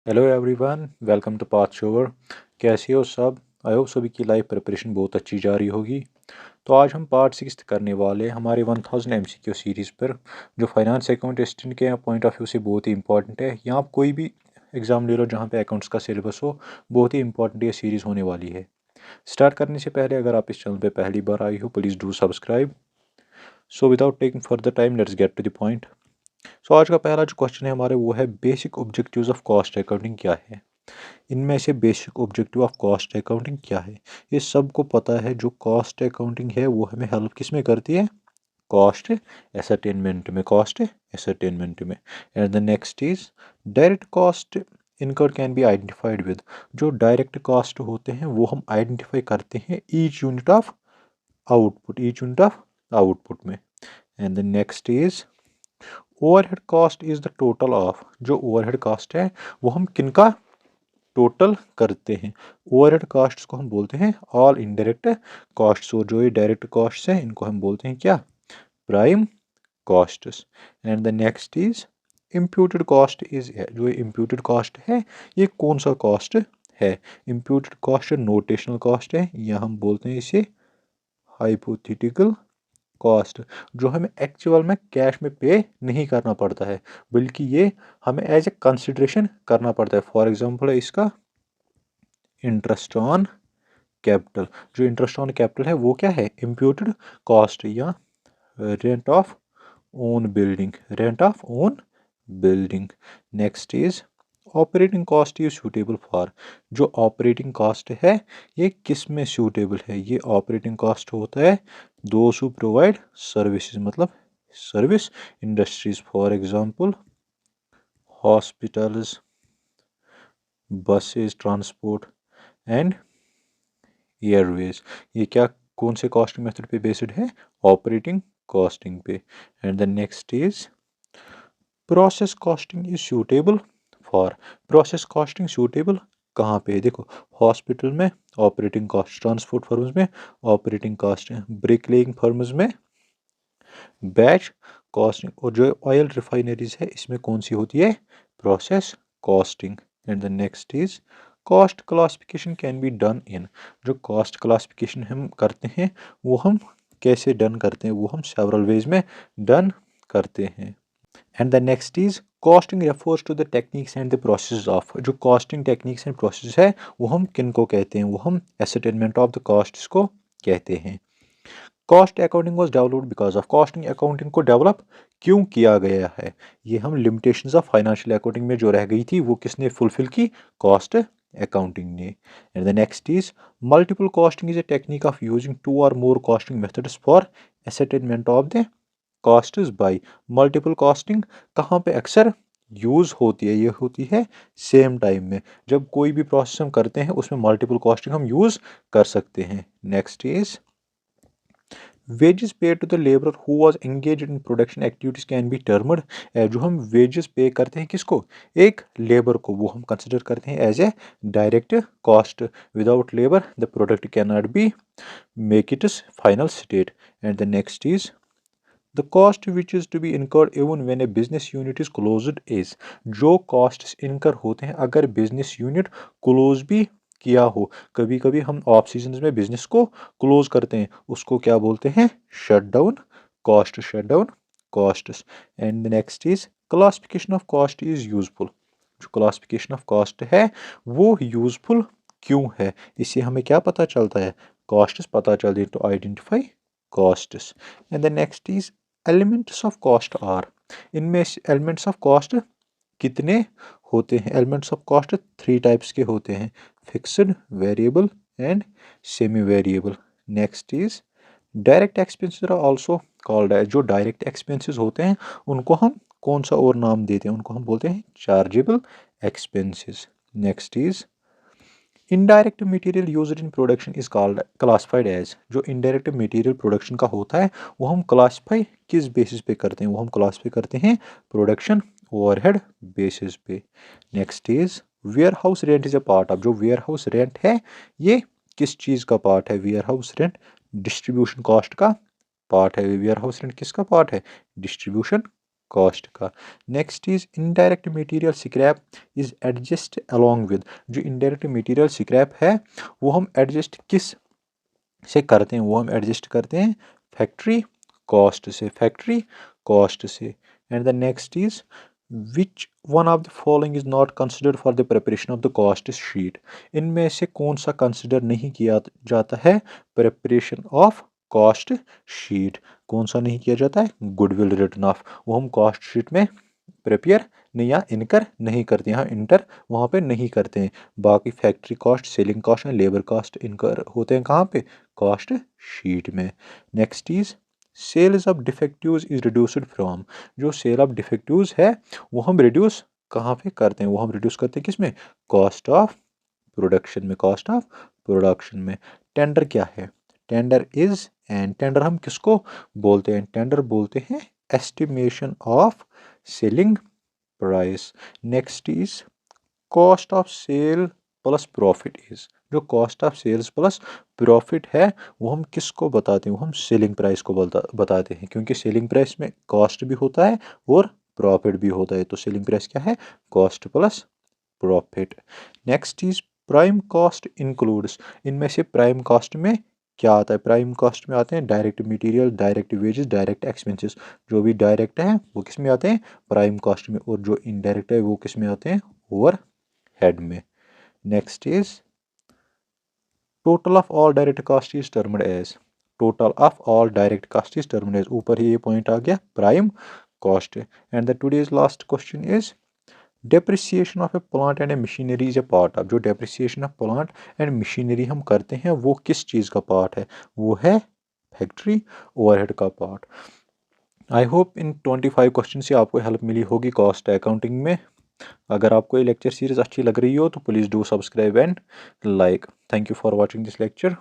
Hello everyone, welcome to Path Shower. कैसे हो सब? आई होप सभी की लाइफ प्रिपरेशन बहुत अच्छी जा रही होगी। तो आज हम पार्ट 6 करने वाले हैं हमारे 1000 एमसीक्यू सीरीज़ पर, जो फाइनेंस अकाउंटेंट के पॉइंट ऑफ व्यू से बहुत ही इंपॉर्टेंट है। यहाँ आप कोई भी एग्ज़ाम ले लो जहाँ पे अकाउंट्स का सिलेबस हो, बहुत ही इंपॉर्टेंट ये सीरीज़ होने वाली है। स्टार्ट करने से पहले अगर आप इस चैनल पर पहली बार आई हो, please do subscribe. So without taking further time, let's get to the point. So आज का पहला जो क्वेश्चन है हमारे, वो है basic objectives of cost accounting क्या है। इनमें से basic objective of cost accounting क्या है? ये सबको पता है। जो कॉस्ट अकाउंटिंग है वो हमें हेल्प किस में करती है? कॉस्ट एसरटेनमेंट में, कॉस्ट एसरटेनमेंट में। And the next is direct cost incurred can be identified with. जो डायरेक्ट कॉस्ट होते हैं वो हम आइडेंटिफाई करते हैं each unit of output, each unit of output में। And the next is overhead cost is the total of. जो overhead cost है वो हम किनका टोटल करते हैं? ओवरहेड कॉस्ट्स को हम बोलते हैं ऑल इनडायरेक्ट कॉस्ट्स, और जो ये डायरेक्ट कॉस्ट्स हैं इनको हम बोलते हैं क्या? Prime costs. And the next is imputed cost is, जो ये इम्प्यूटेड कॉस्ट है ये कौन सा कॉस्ट है? इम्प्यूटेड कॉस्ट नोटेशनल कॉस्ट है, या हम बोलते हैं इसे हाइपोथेटिकल कॉस्ट, जो हमें एक्चुअल में कैश में पे नहीं करना पड़ता है, बल्कि ये हमें एज ए कंसिडरेशन करना पड़ता है। फॉर एग्जांपल है इसका इंटरेस्ट ऑन कैपिटल। जो इंटरेस्ट ऑन कैपिटल है वो क्या है? इम्प्यूटेड कॉस्ट, या rent of own building, rent of own building. Next is operating cost is suitable for. जो ऑपरेटिंग कॉस्ट है ये किस में सूटेबल है? ये ऑपरेटिंग कॉस्ट होता है दोज हु प्रोवाइड सर्विसेज, मतलब service industries. For example hospitals, buses, transport and Airways. ये क्या, कौन से कॉस्टिंग मेथड पे बेस्ड है? ऑपरेटिंग कॉस्टिंग पे। And the next is process costing is suitable for. Process costing suitable कहाँ पे है? देखो, हॉस्पिटल में ऑपरेटिंग कॉस्ट, ट्रांसपोर्ट फर्म्स में operating cost, brick laying firms में बैच कॉस्टिंग, और जो ऑयल रिफाइनरीज है इसमें कौन सी होती है? Process costing. And the next is cost classification can be done in. जो कॉस्ट क्लासिफिकेशन हम करते हैं वो हम कैसे डन करते हैं? वो हम सेवरल वेज में डन करते हैं। And the next is costing refers to the techniques and the process of. जो कॉस्टिंग टेक्निक्स एंड प्रोसेस है वो हम किन को कहते हैं? वो हम एसरटेनमेंट ऑफ द कॉस्ट्स को कहते हैं। Cost accounting was developed because of. Costing accounting को डेवलप क्यों किया गया है? ये हम लिमिटेशंस ऑफ फाइनेंशियल अकाउंटिंग में जो रह गई थी वो किसने फुलफिल की? कॉस्ट अकाउंटिंग ने। And the next is multiple costing is a technique of using two or more costing methods for ascertainment of the costs by. Multiple costing कहाँ पे अक्सर यूज़ होती है? ये होती है सेम टाइम में। जब कोई भी प्रोसेस हम करते हैं उसमें मल्टीपल कॉस्टिंग हम यूज़ कर सकते हैं। Next is wages pay to the labour who was engage in production activities can be termed. जो हम वेजेस पे करते हैं किसको? एक लेबर को, वो हम कंसिडर करते हैं as a direct cost. Without labour the product can not be make it final state. And the next is the cost which is to be incurred even when a business unit is closed is. जो cost incur होते हैं अगर business unit close भी किया हो, कभी कभी हम ऑफ सीजन में बिजनेस को क्लोज करते हैं, उसको क्या बोलते हैं? Shut down cost, shut down costs. And next is classification of cost is useful. जो क्लासिफिकेशन ऑफ कॉस्ट है वो यूजफुल क्यों है? इससे हमें क्या पता चलता है? कॉस्ट्स पता चलती है, to identify costs. And the next is elements of cost are. इनमें एलिमेंट्स ऑफ कॉस्ट कितने होते हैं? Elements of cost three types के होते हैं: fixed, variable and semi variable. Next is direct expenses are also called. जो direct expenses होते हैं उनको हम कौन सा और नाम देते हैं? उनको हम बोलते हैं chargeable expenses. Next is indirect material used in production is called classified as. जो इनडायरेक्ट मटेरियल प्रोडक्शन का होता है वो हम क्लासिफाई किस बेसिस पे करते हैं? वो हम क्लासिफाई करते हैं प्रोडक्शन ओवरहेड बेसिस पे। Next is warehouse rent is a part of. जो वेयर हाउस रेंट है ये किस चीज़ का पार्ट है? Warehouse rent distribution cost का पार्ट है। वेयर हाउस रेंट किसका पार्ट है? डिस्ट्रीब्यूशन कॉस्ट का। Next is indirect material scrap is adjust along with, जो इनडायरेक्ट मटेरियल स्क्रैप है वो हम एडजस्ट किस से करते हैं, वो हम एडजस्ट करते हैं फैक्ट्री कॉस्ट से, फैक्ट्री कॉस्ट से। And the next is which one of the following is not considered for the preparation of the cost sheet, इनमें से कौन सा कंसिडर नहीं किया जाता है प्रिपरेशन ऑफ कॉस्ट शीट, कौन सा नहीं किया जाता है, गुडविल रिटर्न ऑफ, वो हम कॉस्ट शीट में प्रिपेयर नहीं या इनकर नहीं करते हैं, इंटर वहाँ पे नहीं करते हैं। बाकी factory cost, selling cost and labour cost incur होते हैं कहाँ पे, कॉस्ट शीट में। Next is sales of defectives is reduced from, जो सेल ऑफ डिफेक्टिव्स है वो हम रिड्यूस कहाँ पे करते हैं, वो हम रिड्यूस करते हैं किस में, कॉस्ट ऑफ प्रोडक्शन में, कॉस्ट ऑफ प्रोडक्शन में। टेंडर क्या है, टेंडर इज, एंड टेंडर हम किसको बोलते हैं, टेंडर बोलते हैं estimation of selling price. Next is cost of sale plus profit is, जो cost of sales plus profit है वो हम किसको बताते हैं, वो हम सेलिंग प्राइस को बताते हैं, क्योंकि सेलिंग प्राइस में कॉस्ट भी होता है और प्रॉफिट भी होता है, तो सेलिंग प्राइस क्या है, cost plus profit. Next is prime cost includes, इनमें से प्राइम कॉस्ट में क्या आता है, प्राइम कॉस्ट में आते हैं direct material, direct wages, direct expenses, जो भी डायरेक्ट है वो किस में आते हैं, प्राइम कॉस्ट में, और जो इनडायरेक्ट है वो किस में आते हैं, ओवर हेड में। Next is total of all direct cost is termed as, total of all direct cost is termed as, ऊपर ही ये पॉइंट आ गया prime cost. And the today's last question is depreciation of a plant and a machinery is a part of, जो depreciation of plant and machinery हम करते हैं वो किस चीज़ का पार्ट है, वो है फैक्ट्री ओवरहेड का part. I hope in 25 question से आपको हेल्प मिली होगी कॉस्ट अकाउंटिंग में। अगर आपको ये लेक्चर सीरीज अच्छी लग रही हो तो please do subscribe and like. Thank you for watching this lecture.